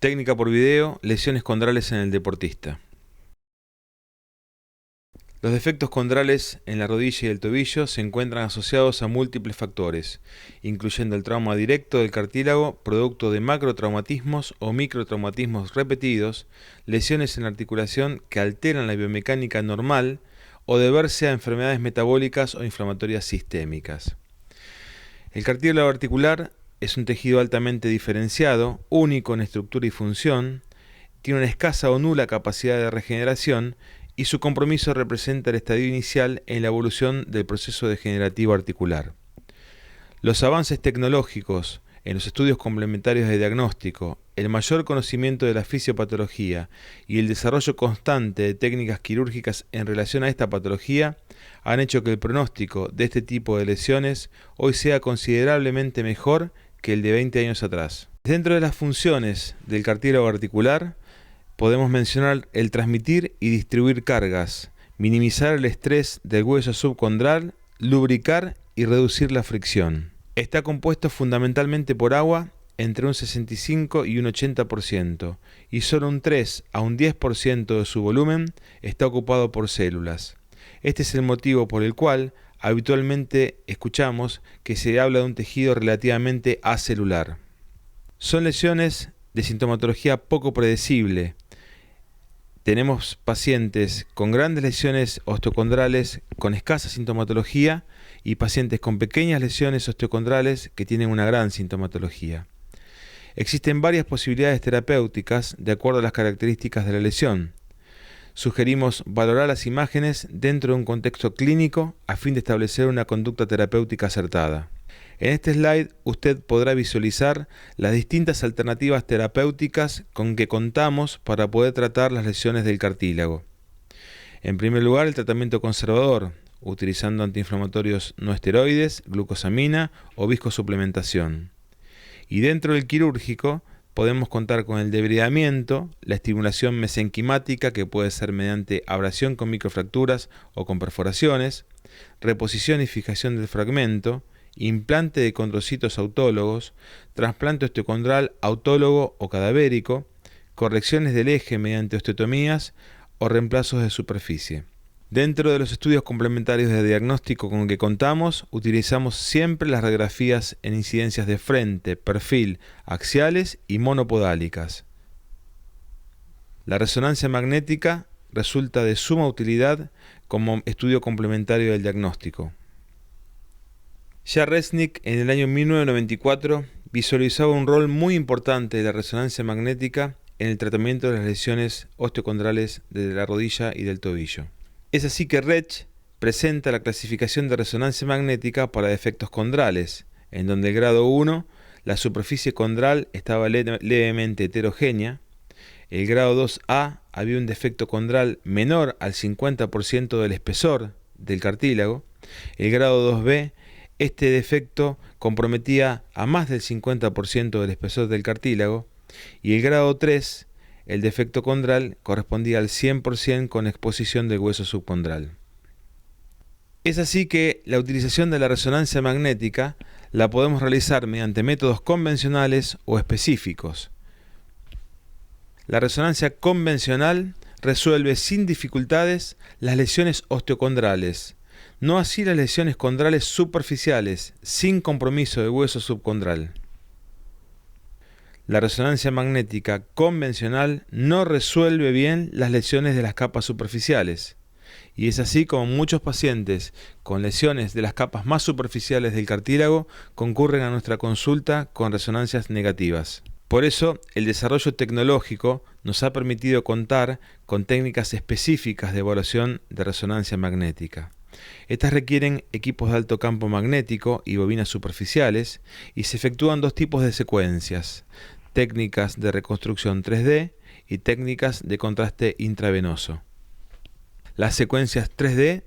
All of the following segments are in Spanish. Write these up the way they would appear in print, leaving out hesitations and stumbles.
Técnica por video, lesiones condrales en el deportista. Los defectos condrales en la rodilla y el tobillo se encuentran asociados a múltiples factores, incluyendo el trauma directo del cartílago, producto de macrotraumatismos o microtraumatismos repetidos, lesiones en la articulación que alteran la biomecánica normal o deberse a enfermedades metabólicas o inflamatorias sistémicas. El cartílago articular es un tejido altamente diferenciado, único en estructura y función, tiene una escasa o nula capacidad de regeneración y su compromiso representa el estadio inicial en la evolución del proceso degenerativo articular. Los avances tecnológicos en los estudios complementarios de diagnóstico, el mayor conocimiento de la fisiopatología y el desarrollo constante de técnicas quirúrgicas en relación a esta patología han hecho que el pronóstico de este tipo de lesiones hoy sea considerablemente mejor que el de 20 años atrás. Dentro de las funciones del cartílago articular, podemos mencionar el transmitir y distribuir cargas, minimizar el estrés del hueso subcondral, lubricar y reducir la fricción. Está compuesto fundamentalmente por agua, entre un 65 y un 80%, y solo un 3 a un 10% de su volumen está ocupado por células. Este es el motivo por el cual habitualmente escuchamos que se habla de un tejido relativamente acelular. Son lesiones de sintomatología poco predecible. Tenemos pacientes con grandes lesiones osteocondrales con escasa sintomatología y pacientes con pequeñas lesiones osteocondrales que tienen una gran sintomatología. Existen varias posibilidades terapéuticas de acuerdo a las características de la lesión. Sugerimos valorar las imágenes dentro de un contexto clínico a fin de establecer una conducta terapéutica acertada. En este slide usted podrá visualizar las distintas alternativas terapéuticas con que contamos para poder tratar las lesiones del cartílago. En primer lugar, el tratamiento conservador, utilizando antiinflamatorios no esteroides, glucosamina o viscosuplementación. Y dentro del quirúrgico, podemos contar con el debridamiento, la estimulación mesenquimática que puede ser mediante abrasión con microfracturas o con perforaciones, reposición y fijación del fragmento, implante de condrocitos autólogos, trasplante osteocondral autólogo o cadavérico, correcciones del eje mediante osteotomías o reemplazos de superficie. Dentro de los estudios complementarios de diagnóstico con que contamos, utilizamos siempre las radiografías en incidencias de frente, perfil, axiales y monopodálicas. La resonancia magnética resulta de suma utilidad como estudio complementario del diagnóstico. Ya Resnick en el año 1994 visualizaba un rol muy importante de la resonancia magnética en el tratamiento de las lesiones osteocondrales de la rodilla y del tobillo. Es así que Rech presenta la clasificación de resonancia magnética para defectos condrales, en donde el grado 1, la superficie condral estaba levemente heterogénea, el grado 2A había un defecto condral menor al 50% del espesor del cartílago, el grado 2B, este defecto comprometía a más del 50% del espesor del cartílago, y el grado 3, el defecto condral, correspondía al 100% con exposición del hueso subcondral. Es así que la utilización de la resonancia magnética la podemos realizar mediante métodos convencionales o específicos. La resonancia convencional resuelve sin dificultades las lesiones osteocondrales, no así las lesiones condrales superficiales, sin compromiso del hueso subcondral. La resonancia magnética convencional no resuelve bien las lesiones de las capas superficiales, y es así como muchos pacientes con lesiones de las capas más superficiales del cartílago concurren a nuestra consulta con resonancias negativas. Por eso, el desarrollo tecnológico nos ha permitido contar con técnicas específicas de evaluación de resonancia magnética. Estas requieren equipos de alto campo magnético y bobinas superficiales y se efectúan dos tipos de secuencias: técnicas de reconstrucción 3D y técnicas de contraste intravenoso. Las secuencias 3D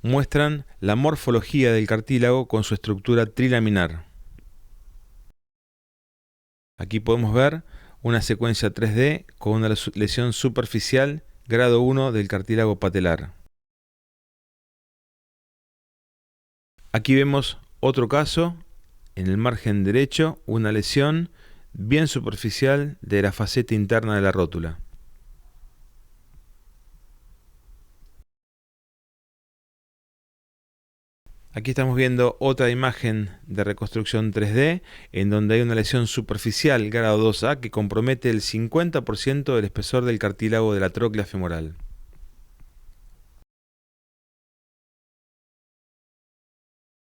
muestran la morfología del cartílago con su estructura trilaminar. Aquí podemos ver una secuencia 3D con una lesión superficial grado 1 del cartílago patelar. Aquí vemos otro caso, en el margen derecho, una lesión bien superficial de la faceta interna de la rótula. Aquí estamos viendo otra imagen de reconstrucción 3D en donde hay una lesión superficial grado 2A que compromete el 50% del espesor del cartílago de la tróclea femoral.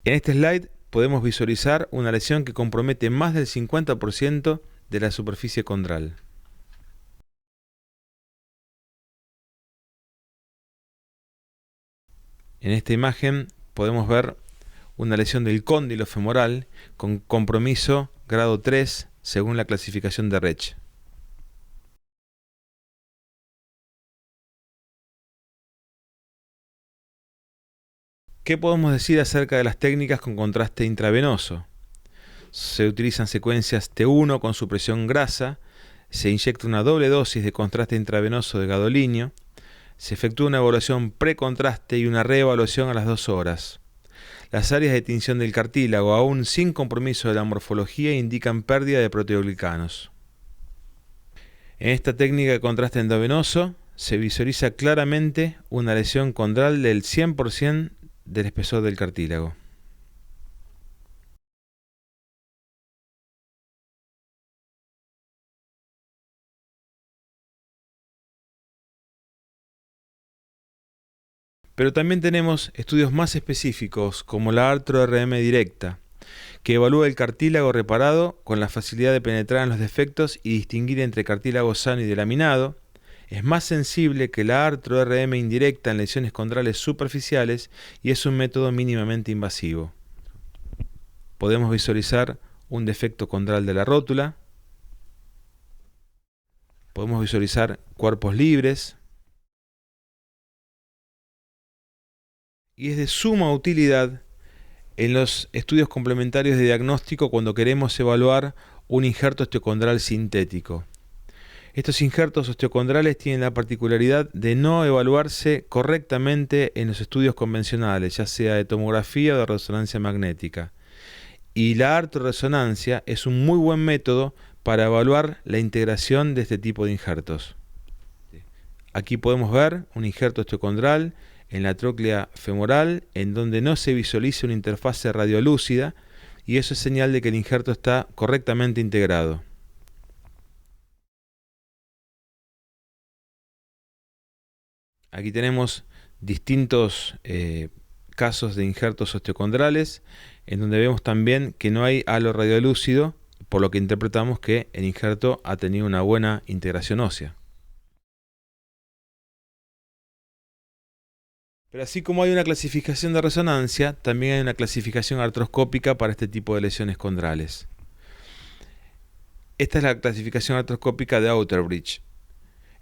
En este slide podemos visualizar una lesión que compromete más del 50% de la superficie condral. En esta imagen podemos ver una lesión del cóndilo femoral con compromiso grado 3 según la clasificación de Rech. ¿Qué podemos decir acerca de las técnicas con contraste intravenoso? Se utilizan secuencias T1 con supresión grasa, se inyecta una doble dosis de contraste intravenoso de gadolinio, se efectúa una evaluación precontraste y una reevaluación a las 2 horas. Las áreas de tinción del cartílago, aún sin compromiso de la morfología, indican pérdida de proteoglicanos. En esta técnica de contraste endovenoso se visualiza claramente una lesión condral del 100% del espesor del cartílago. Pero también tenemos estudios más específicos como la ArthroRM directa, que evalúa el cartílago reparado con la facilidad de penetrar en los defectos y distinguir entre cartílago sano y delaminado. Es más sensible que la ArthroRM indirecta en lesiones condrales superficiales y es un método mínimamente invasivo. Podemos visualizar un defecto condral de la rótula. Podemos visualizar cuerpos libres. Y es de suma utilidad en los estudios complementarios de diagnóstico cuando queremos evaluar un injerto osteocondral sintético. Estos injertos osteocondrales tienen la particularidad de no evaluarse correctamente en los estudios convencionales, ya sea de tomografía o de resonancia magnética. Y la artroresonancia es un muy buen método para evaluar la integración de este tipo de injertos. Aquí podemos ver un injerto osteocondral en la tróclea femoral en donde no se visualiza una interfase radiolúcida y eso es señal de que el injerto está correctamente integrado. Aquí tenemos distintos casos de injertos osteocondrales en donde vemos también que no hay halo radiolúcido, por lo que interpretamos que el injerto ha tenido una buena integración ósea. Pero así como hay una clasificación de resonancia, también hay una clasificación artroscópica para este tipo de lesiones condrales. Esta es la clasificación artroscópica de Outerbridge,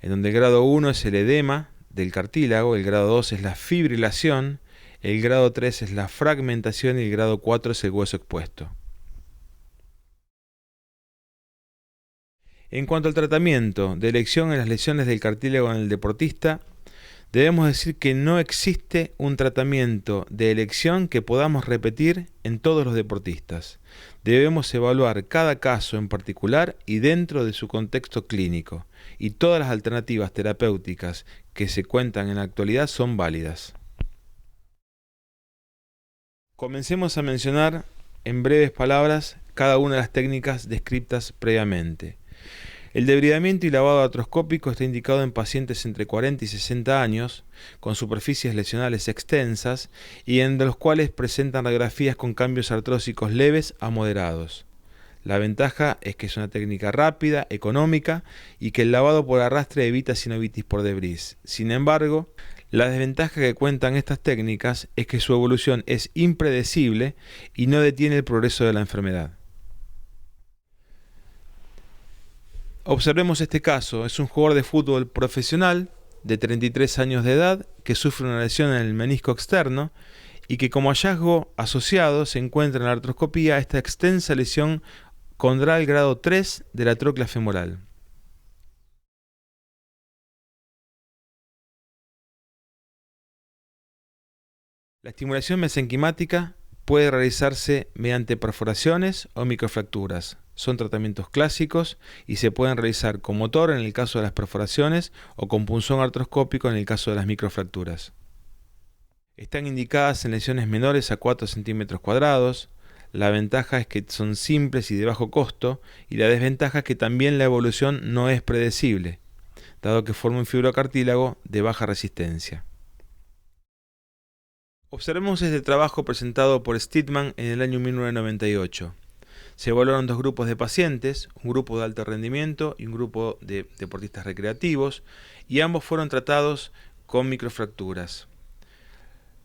en donde el grado 1 es el edema del cartílago, el grado 2 es la fibrilación, el grado 3 es la fragmentación y el grado 4 es el hueso expuesto. En cuanto al tratamiento de elección en las lesiones del cartílago en el deportista, debemos decir que no existe un tratamiento de elección que podamos repetir en todos los deportistas. Debemos evaluar cada caso en particular y dentro de su contexto clínico, y todas las alternativas terapéuticas que se cuentan en la actualidad son válidas. Comencemos a mencionar en breves palabras cada una de las técnicas descritas previamente. El debridamiento y lavado artroscópico está indicado en pacientes entre 40 y 60 años, con superficies lesionales extensas y en los cuales presentan radiografías con cambios artrósicos leves a moderados. La ventaja es que es una técnica rápida, económica y que el lavado por arrastre evita sinovitis por debris. Sin embargo, la desventaja que cuentan estas técnicas es que su evolución es impredecible y no detiene el progreso de la enfermedad. Observemos este caso. Es un jugador de fútbol profesional de 33 años de edad que sufre una lesión en el menisco externo y que como hallazgo asociado se encuentra en la artroscopía esta extensa lesión condral grado 3 de la tróclea femoral. La estimulación mesenquimática puede realizarse mediante perforaciones o microfracturas. Son tratamientos clásicos y se pueden realizar con motor en el caso de las perforaciones o con punzón artroscópico en el caso de las microfracturas. Están indicadas en lesiones menores a 4 centímetros cuadrados. La ventaja es que son simples y de bajo costo, y la desventaja es que también la evolución no es predecible, dado que forma un fibrocartílago de baja resistencia. Observemos este trabajo presentado por Steadman en el año 1998. Se evaluaron dos grupos de pacientes, un grupo de alto rendimiento y un grupo de deportistas recreativos, y ambos fueron tratados con microfracturas.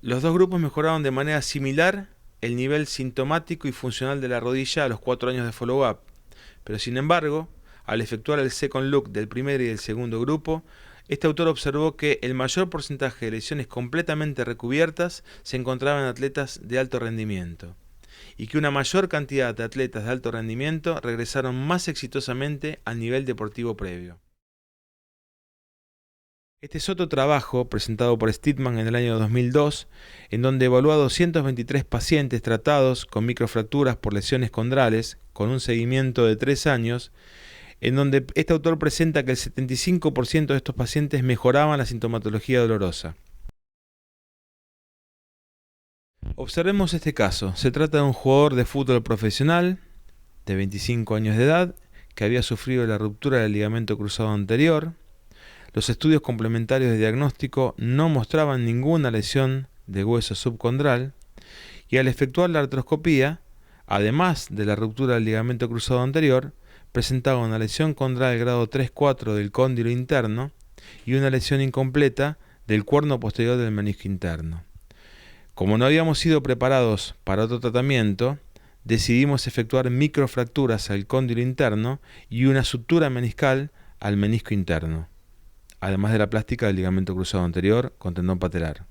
Los dos grupos mejoraron de manera similar el nivel sintomático y funcional de la rodilla a los 4 años de follow-up, pero sin embargo, al efectuar el second look del primer y del segundo grupo, este autor observó que el mayor porcentaje de lesiones completamente recubiertas se encontraba en atletas de alto rendimiento, y que una mayor cantidad de atletas de alto rendimiento regresaron más exitosamente al nivel deportivo previo. Este es otro trabajo presentado por Steadman en el año 2002, en donde evaluó a 223 pacientes tratados con microfracturas por lesiones condrales, con un seguimiento de 3 años, en donde este autor presenta que el 75% de estos pacientes mejoraban la sintomatología dolorosa. Observemos este caso. Se trata de un jugador de fútbol profesional, de 25 años de edad, que había sufrido la ruptura del ligamento cruzado anterior. Los estudios complementarios de diagnóstico no mostraban ninguna lesión de hueso subcondral, y al efectuar la artroscopía, además de la ruptura del ligamento cruzado anterior, presentaba una lesión condral grado 3-4 del cóndilo interno y una lesión incompleta del cuerno posterior del menisco interno. Como no habíamos sido preparados para otro tratamiento, decidimos efectuar microfracturas al cóndilo interno y una sutura meniscal al menisco interno, además de la plástica del ligamento cruzado anterior con tendón patelar.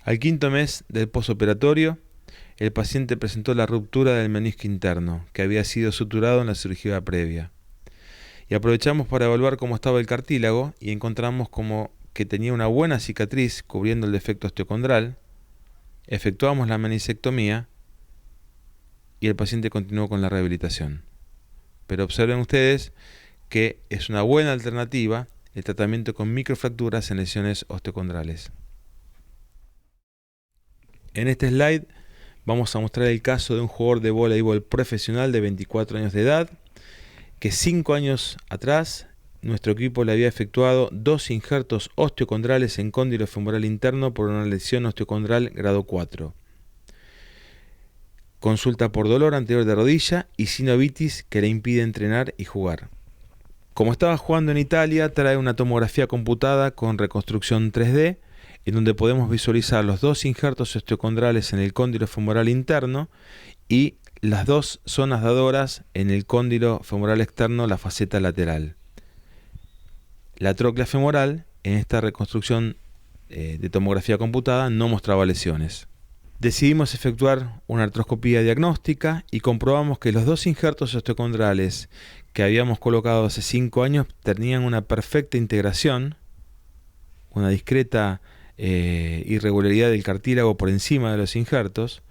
Al quinto mes del posoperatorio, el paciente presentó la ruptura del menisco interno, que había sido suturado en la cirugía previa. Y aprovechamos para evaluar cómo estaba el cartílago y encontramos como que tenía una buena cicatriz cubriendo el defecto osteocondral. Efectuamos la meniscectomía y el paciente continuó con la rehabilitación. Pero observen ustedes que es una buena alternativa el tratamiento con microfracturas en lesiones osteocondrales. En este slide vamos a mostrar el caso de un jugador de voleibol profesional de 24 años de edad, que 5 años atrás nuestro equipo le había efectuado 2 injertos osteocondrales en cóndilo femoral interno por una lesión osteocondral grado 4. Consulta por dolor anterior de rodilla y sinovitis que le impide entrenar y jugar. Como estaba jugando en Italia, trae una tomografía computada con reconstrucción 3D, en donde podemos visualizar los 2 injertos osteocondrales en el cóndilo femoral interno y las 2 zonas dadoras en el cóndilo femoral externo, la faceta lateral. La tróclea femoral, en esta reconstrucción de tomografía computada, no mostraba lesiones. Decidimos efectuar una artroscopía diagnóstica y comprobamos que los 2 injertos osteocondrales que habíamos colocado hace 5 años tenían una perfecta integración, una discreta irregularidad del cartílago por encima de los injertos.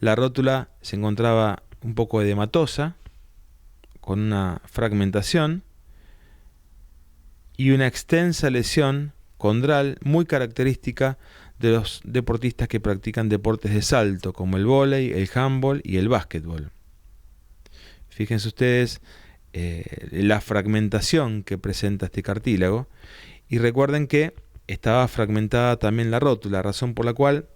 La rótula se encontraba un poco edematosa, con una fragmentación y una extensa lesión condral muy característica de los deportistas que practican deportes de salto, como el vóley, el handball y el básquetbol. Fíjense ustedes la fragmentación que presenta este cartílago, y recuerden que estaba fragmentada también la rótula, razón por la cual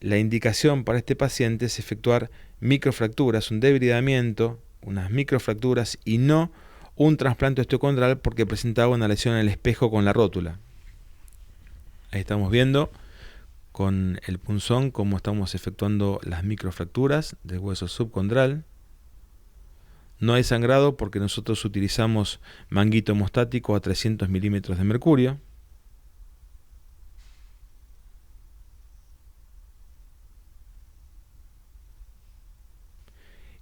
la indicación para este paciente es efectuar microfracturas, un debridamiento, unas microfracturas y no un trasplante osteocondral, porque presentaba una lesión en el espejo con la rótula. Ahí estamos viendo con el punzón cómo estamos efectuando las microfracturas del hueso subcondral. No hay sangrado porque nosotros utilizamos manguito hemostático a 300 milímetros de mercurio.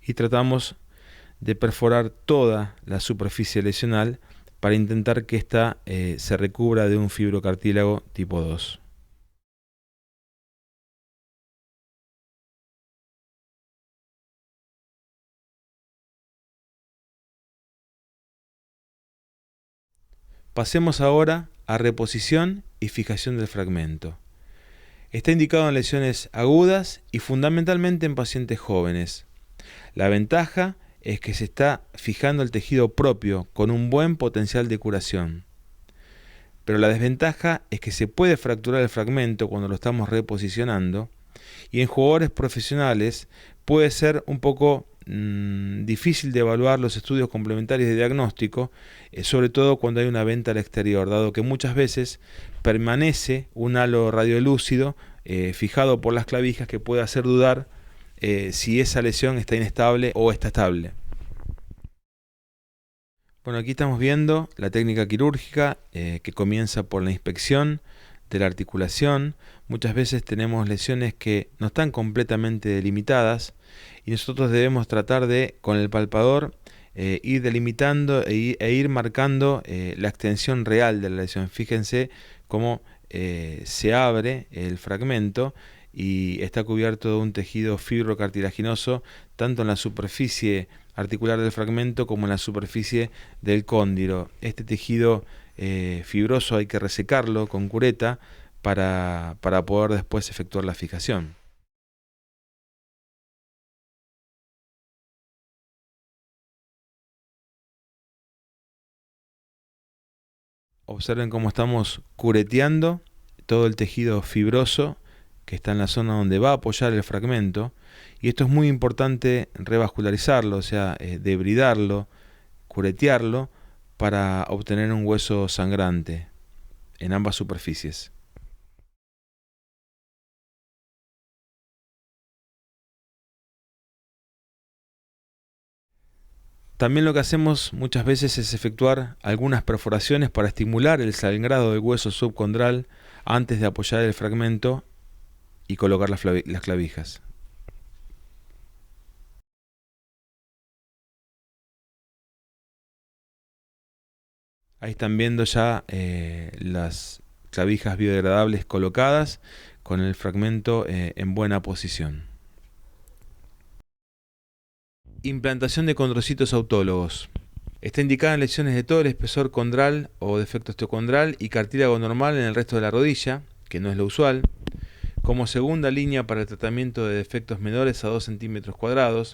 y tratamos de perforar toda la superficie lesional para intentar que ésta se recubra de un fibrocartílago tipo 2. Pasemos ahora a reposición y fijación del fragmento. Está indicado en lesiones agudas y fundamentalmente en pacientes jóvenes. La ventaja es que se está fijando el tejido propio con un buen potencial de curación. Pero la desventaja es que se puede fracturar el fragmento cuando lo estamos reposicionando, y en jugadores profesionales puede ser un poco difícil de evaluar los estudios complementarios de diagnóstico, sobre todo cuando hay una venta al exterior, dado que muchas veces permanece un halo radiolúcido fijado por las clavijas que puede hacer dudar si esa lesión está inestable o está estable. Bueno, aquí estamos viendo la técnica quirúrgica que comienza por la inspección de la articulación. Muchas veces tenemos lesiones que no están completamente delimitadas y nosotros debemos tratar de, con el palpador, ir delimitando e ir marcando la extensión real de la lesión. Fíjense cómo se abre el fragmento y está cubierto de un tejido fibrocartilaginoso tanto en la superficie articular del fragmento como en la superficie del cóndilo. Este tejido fibroso hay que resecarlo con cureta para poder después efectuar la fijación. Observen cómo estamos cureteando todo el tejido fibroso que está en la zona donde va a apoyar el fragmento, y esto es muy importante revascularizarlo, o sea, debridarlo, curetearlo para obtener un hueso sangrante en ambas superficies. También lo que hacemos muchas veces es efectuar algunas perforaciones para estimular el sangrado del hueso subcondral antes de apoyar el fragmento y colocar las clavijas. Ahí están viendo ya las clavijas biodegradables colocadas con el fragmento en buena posición. Implantación de condrocitos autólogos. Está indicada en lesiones de todo el espesor condral o defecto osteocondral y cartílago normal en el resto de la rodilla, que no es lo usual, como segunda línea para el tratamiento de defectos menores a 2 centímetros cuadrados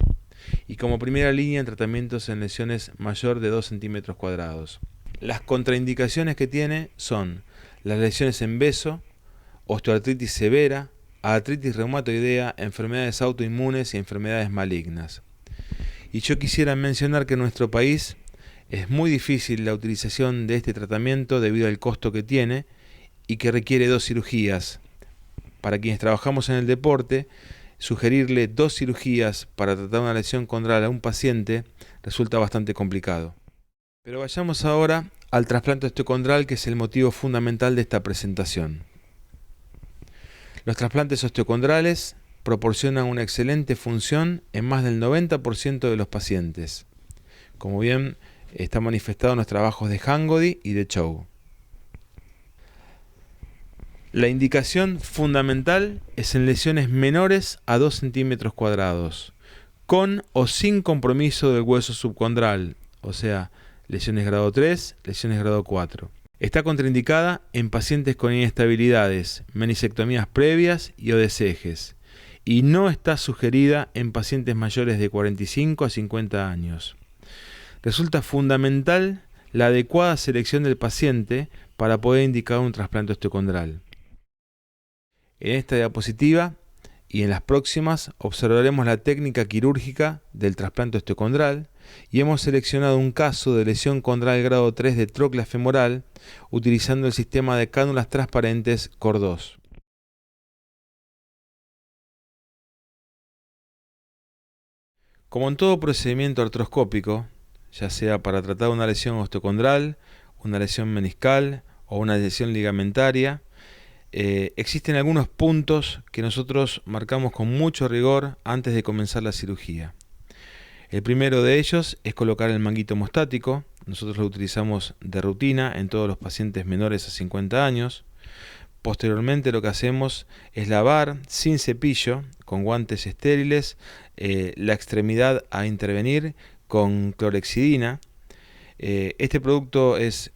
y como primera línea en tratamientos en lesiones mayor de 2 centímetros cuadrados. Las contraindicaciones que tiene son las lesiones en beso, osteoartritis severa, artritis reumatoidea, enfermedades autoinmunes y enfermedades malignas. Y yo quisiera mencionar que en nuestro país es muy difícil la utilización de este tratamiento debido al costo que tiene y que requiere 2 cirugías. Para quienes trabajamos en el deporte, sugerirle 2 cirugías para tratar una lesión condral a un paciente resulta bastante complicado. Pero vayamos ahora al trasplante osteocondral, que es el motivo fundamental de esta presentación. Los trasplantes osteocondrales proporcionan una excelente función en más del 90% de los pacientes, como bien está manifestado en los trabajos de Hangody y de Chow. La indicación fundamental es en lesiones menores a 2 centímetros cuadrados, con o sin compromiso del hueso subcondral, o sea, lesiones grado 3, lesiones grado 4. Está contraindicada en pacientes con inestabilidades, menisectomías previas y o desejes, y no está sugerida en pacientes mayores de 45 a 50 años. Resulta fundamental la adecuada selección del paciente para poder indicar un trasplante osteocondral. En esta diapositiva y en las próximas observaremos la técnica quirúrgica del trasplante osteocondral y hemos seleccionado un caso de lesión condral grado 3 de tróclea femoral utilizando el sistema de cánulas transparentes COR2. Como en todo procedimiento artroscópico, ya sea para tratar una lesión osteocondral, una lesión meniscal o una lesión ligamentaria, existen algunos puntos que nosotros marcamos con mucho rigor antes de comenzar la cirugía. El primero de ellos es colocar el manguito hemostático. Nosotros lo utilizamos de rutina en todos los pacientes menores a 50 años. Posteriormente lo que hacemos es lavar sin cepillo, con guantes estériles, la extremidad a intervenir con clorexidina. Este producto es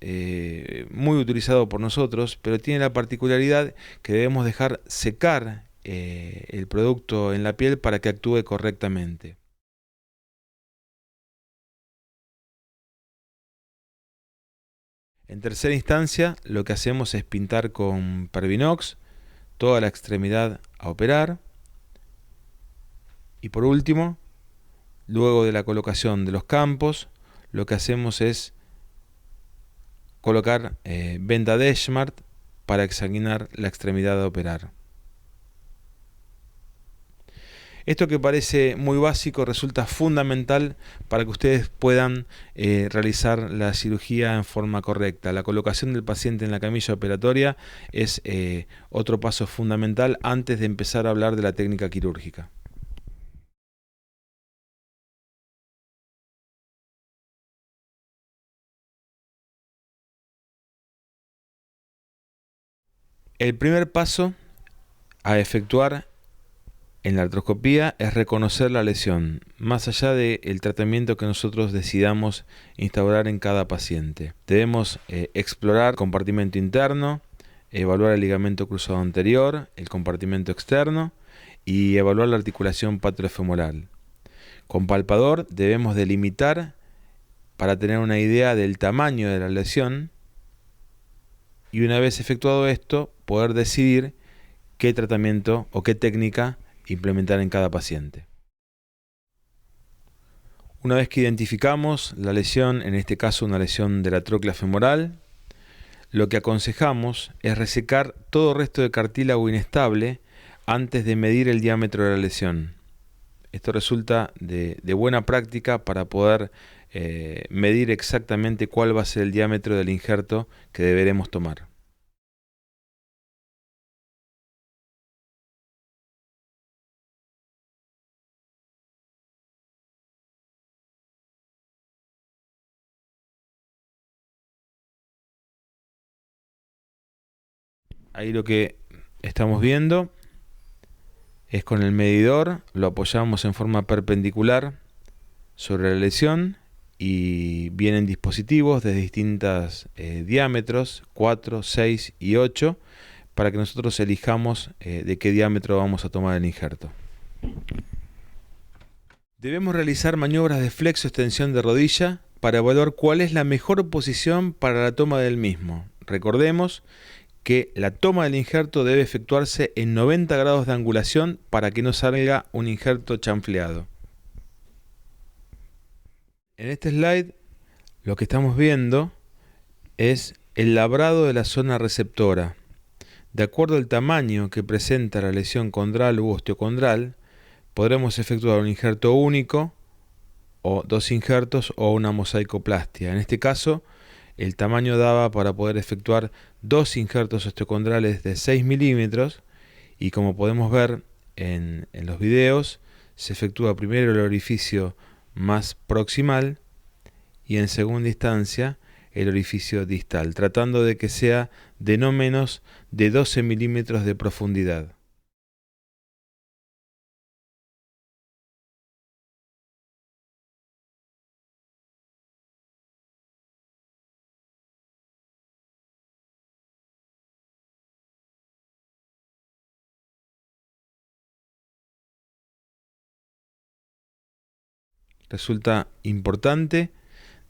muy utilizado por nosotros, pero tiene la particularidad que debemos dejar secar el producto en la piel para que actúe correctamente. En tercera instancia, lo que hacemos es pintar con Pervinox toda la extremidad a operar. Y por último, luego de la colocación de los campos, lo que hacemos es colocar venda Deschmart para examinar la extremidad a operar. Esto que parece muy básico resulta fundamental para que ustedes puedan realizar la cirugía en forma correcta. La colocación del paciente en la camilla operatoria es otro paso fundamental antes de empezar a hablar de la técnica quirúrgica. El primer paso a efectuar en la artroscopía es reconocer la lesión, más allá del tratamiento que nosotros decidamos instaurar en cada paciente. Debemos explorar el compartimento interno, evaluar el ligamento cruzado anterior, el compartimento externo y evaluar la articulación paterofemoral. Con palpador debemos delimitar para tener una idea del tamaño de la lesión y una vez efectuado esto poder decidir qué tratamiento o qué técnica implementar en cada paciente. Una vez que identificamos la lesión, en este caso una lesión de la tróclea femoral, lo que aconsejamos es resecar todo resto de cartílago inestable antes de medir el diámetro de la lesión. Esto resulta de buena práctica para poder medir exactamente cuál va a ser el diámetro del injerto que deberemos tomar. Ahí lo que estamos viendo es con el medidor, lo apoyamos en forma perpendicular sobre la lesión y vienen dispositivos de distintos diámetros, 4, 6 y 8, para que nosotros elijamos de qué diámetro vamos a tomar el injerto. Debemos realizar maniobras de flexo-extensión de rodilla para evaluar cuál es la mejor posición para la toma del mismo. Recordemos que la toma del injerto debe efectuarse en 90 grados de angulación para que no salga un injerto chanfleado. En este slide lo que estamos viendo es el labrado de la zona receptora. De acuerdo al tamaño que presenta la lesión condral u osteocondral, podremos efectuar un injerto único, o dos injertos o una mosaicoplastia. En este caso, el tamaño daba para poder efectuar dos injertos osteocondrales de 6 milímetros y como podemos ver en los videos, se efectúa primero el orificio más proximal y en segunda instancia el orificio distal, tratando de que sea de no menos de 12 milímetros de profundidad. Resulta importante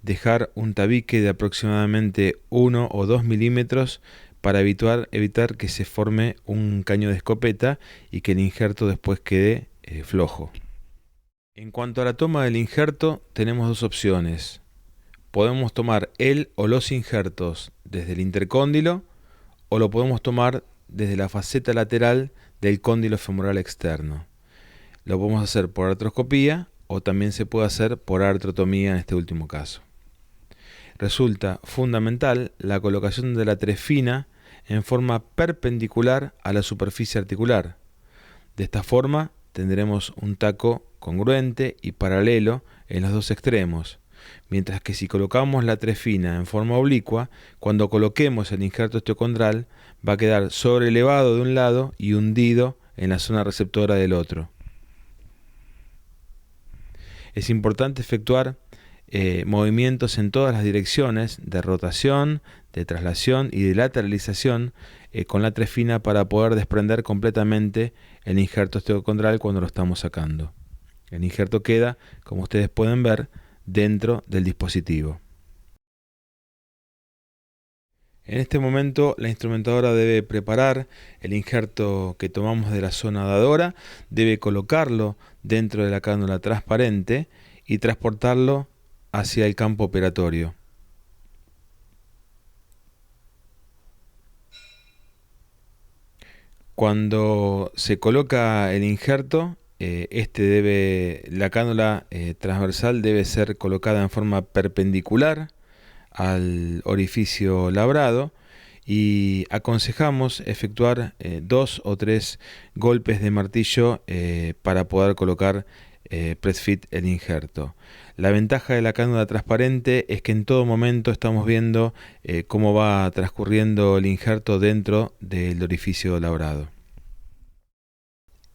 dejar un tabique de aproximadamente 1 o 2 milímetros para evitar que se forme un caño de escopeta y que el injerto después quede flojo. En cuanto a la toma del injerto, tenemos dos opciones. Podemos tomar el o los injertos desde el intercóndilo o lo podemos tomar desde la faceta lateral del cóndilo femoral externo. Lo podemos hacer por artroscopía o también se puede hacer por artrotomía en este último caso. Resulta fundamental la colocación de la trefina en forma perpendicular a la superficie articular. De esta forma tendremos un taco congruente y paralelo en los dos extremos, mientras que si colocamos la trefina en forma oblicua, cuando coloquemos el injerto osteocondral va a quedar sobrelevado de un lado y hundido en la zona receptora del otro. Es importante efectuar movimientos en todas las direcciones de rotación, de traslación y de lateralización con la trefina para poder desprender completamente el injerto osteocondral cuando lo estamos sacando. El injerto queda, como ustedes pueden ver, dentro del dispositivo. En este momento la instrumentadora debe preparar el injerto que tomamos de la zona dadora, debe colocarlo dentro de la cánula transparente y transportarlo hacia el campo operatorio. Cuando se coloca el injerto, la cánula transversal debe ser colocada en forma perpendicular al orificio labrado y aconsejamos efectuar 2 o 3 golpes de martillo para poder colocar press fit el injerto. La ventaja de la cánula transparente es que en todo momento estamos viendo cómo va transcurriendo el injerto dentro del orificio labrado.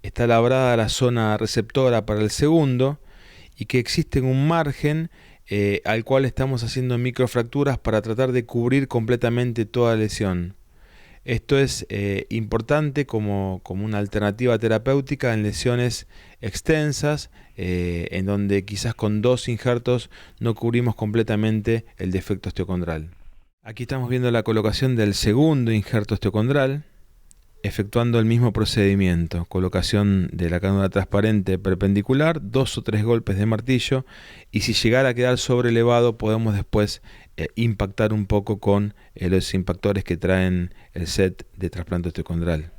Está labrada la zona receptora para el segundo y que existe un margen al cual estamos haciendo microfracturas para tratar de cubrir completamente toda lesión. Esto es importante como una alternativa terapéutica en lesiones extensas, en donde quizás con 2 injertos no cubrimos completamente el defecto osteocondral. Aquí estamos viendo la colocación del segundo injerto osteocondral, efectuando el mismo procedimiento, colocación de la cánula transparente perpendicular, 2 o 3 golpes de martillo, y si llegara a quedar sobrelevado podemos después impactar un poco con los impactores que traen el set de trasplante osteocondral.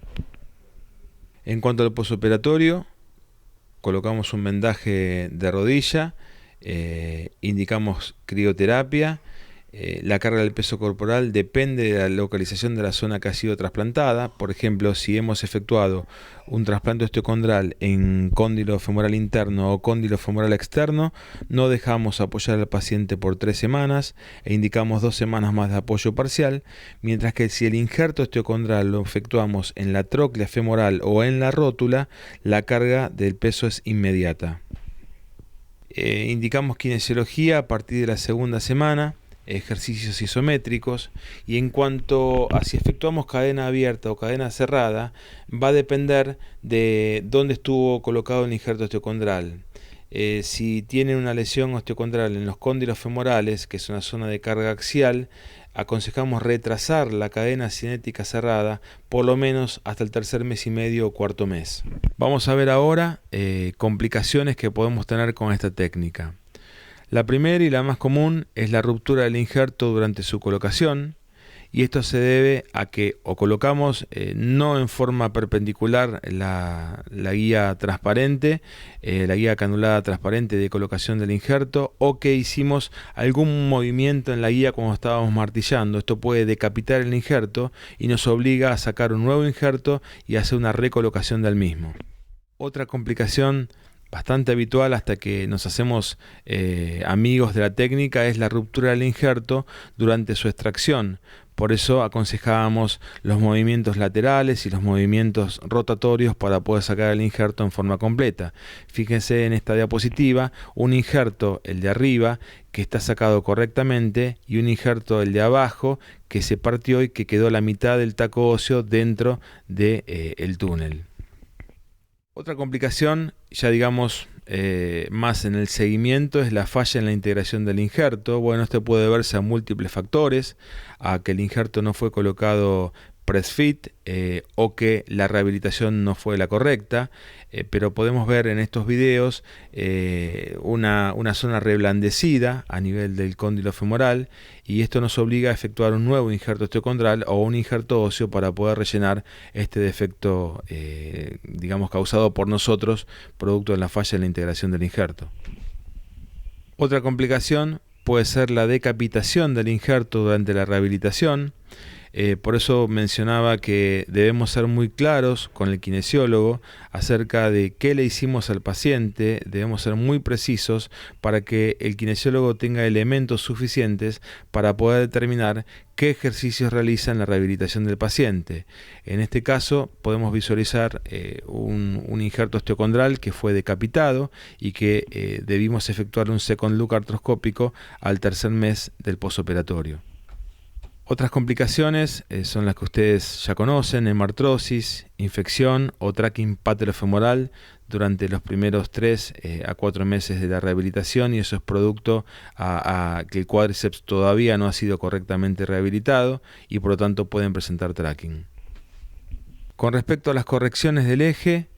En cuanto al posoperatorio, colocamos un vendaje de rodilla, indicamos crioterapia. La carga del peso corporal depende de la localización de la zona que ha sido trasplantada. Por ejemplo, si hemos efectuado un trasplante osteocondral en cóndilo femoral interno o cóndilo femoral externo, no dejamos apoyar al paciente por 3 semanas e indicamos 2 semanas más de apoyo parcial, mientras que si el injerto osteocondral lo efectuamos en la tróclea femoral o en la rótula, la carga del peso es inmediata. Indicamos kinesiología a partir de la segunda semana, ejercicios isométricos, y en cuanto a si efectuamos cadena abierta o cadena cerrada, va a depender de dónde estuvo colocado el injerto osteocondral. Si tiene una lesión osteocondral en los cóndilos femorales, que es una zona de carga axial, aconsejamos retrasar la cadena cinética cerrada por lo menos hasta el 3er mes y medio o 4.º mes. Vamos a ver ahora complicaciones que podemos tener con esta técnica. La primera y la más común es la ruptura del injerto durante su colocación, y esto se debe a que o colocamos no en forma perpendicular la guía transparente, la guía canulada transparente de colocación del injerto, o que hicimos algún movimiento en la guía cuando estábamos martillando. Esto puede decapitar el injerto y nos obliga a sacar un nuevo injerto y hacer una recolocación del mismo. Otra complicación bastante habitual hasta que nos hacemos amigos de la técnica es la ruptura del injerto durante su extracción. Por eso aconsejábamos los movimientos laterales y los movimientos rotatorios para poder sacar el injerto en forma completa. Fíjense en esta diapositiva, un injerto, el de arriba, que está sacado correctamente, y un injerto, el de abajo, que se partió y que quedó la mitad del taco óseo dentro del túnel. Otra complicación, ya digamos más en el seguimiento, es la falla en la integración del injerto. Bueno, esto puede deberse a múltiples factores, a que el injerto no fue colocado press fit o que la rehabilitación no fue la correcta, pero podemos ver en estos videos una zona reblandecida a nivel del cóndilo femoral, y esto nos obliga a efectuar un nuevo injerto osteocondral o un injerto óseo para poder rellenar este defecto digamos causado por nosotros, producto de la falla en la integración del injerto. Otra complicación puede ser la decapitación del injerto durante la rehabilitación. Por eso mencionaba que debemos ser muy claros con el kinesiólogo acerca de qué le hicimos al paciente, debemos ser muy precisos para que el kinesiólogo tenga elementos suficientes para poder determinar qué ejercicios realiza en la rehabilitación del paciente. En este caso podemos visualizar un injerto osteocondral que fue decapitado y que debimos efectuar un second look artroscópico al tercer mes del posoperatorio. Otras complicaciones son las que ustedes ya conocen: hemartrosis, infección o tracking patelofemoral durante los primeros 3 a 4 meses de la rehabilitación, y eso es producto a que el cuádriceps todavía no ha sido correctamente rehabilitado y por lo tanto pueden presentar tracking. Con respecto a las correcciones del eje,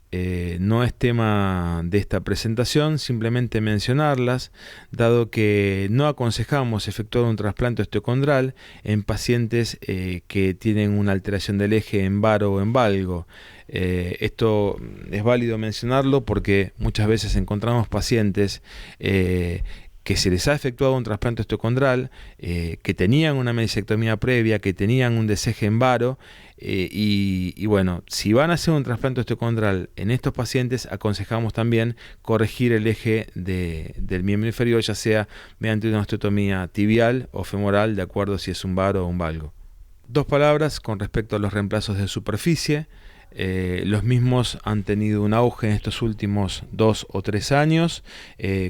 no es tema de esta presentación, simplemente mencionarlas, dado que no aconsejamos efectuar un trasplante osteocondral en pacientes que tienen una alteración del eje en varo o en valgo. Esto es válido mencionarlo porque muchas veces encontramos pacientes que se les ha efectuado un trasplante osteocondral, que tenían una meniscectomía previa, que tenían un deseje en varo, y bueno, si van a hacer un trasplante osteocondral en estos pacientes, aconsejamos también corregir el eje del miembro inferior, ya sea mediante una osteotomía tibial o femoral, de acuerdo si es un varo o un valgo. 2 palabras con respecto a los reemplazos de superficie. Los mismos han tenido un auge en estos últimos 2 o 3 años,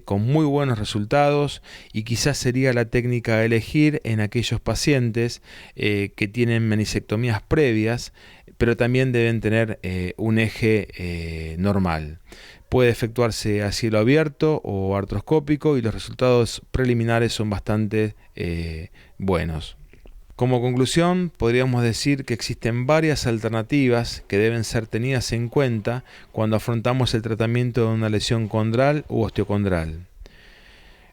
con muy buenos resultados, y quizás sería la técnica a elegir en aquellos pacientes que tienen meniscectomías previas, pero también deben tener un eje normal. Puede efectuarse a cielo abierto o artroscópico y los resultados preliminares son bastante buenos. Como conclusión, podríamos decir que existen varias alternativas que deben ser tenidas en cuenta cuando afrontamos el tratamiento de una lesión condral u osteocondral.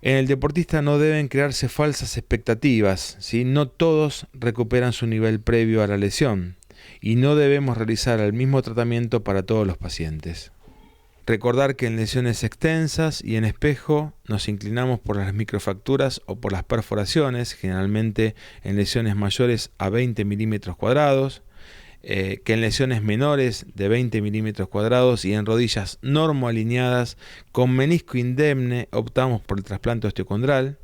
En el deportista no deben crearse falsas expectativas, ¿sí? No todos recuperan su nivel previo a la lesión y no debemos realizar el mismo tratamiento para todos los pacientes. Recordar que en lesiones extensas y en espejo nos inclinamos por las microfracturas o por las perforaciones, generalmente en lesiones mayores a 20 milímetros cuadrados, que en lesiones menores de 20 milímetros cuadrados y en rodillas normoalineadas con menisco indemne optamos por el trasplante osteocondral,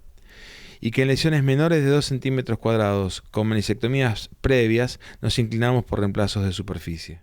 y que en lesiones menores de 2 centímetros cuadrados con meniscectomías previas nos inclinamos por reemplazos de superficie.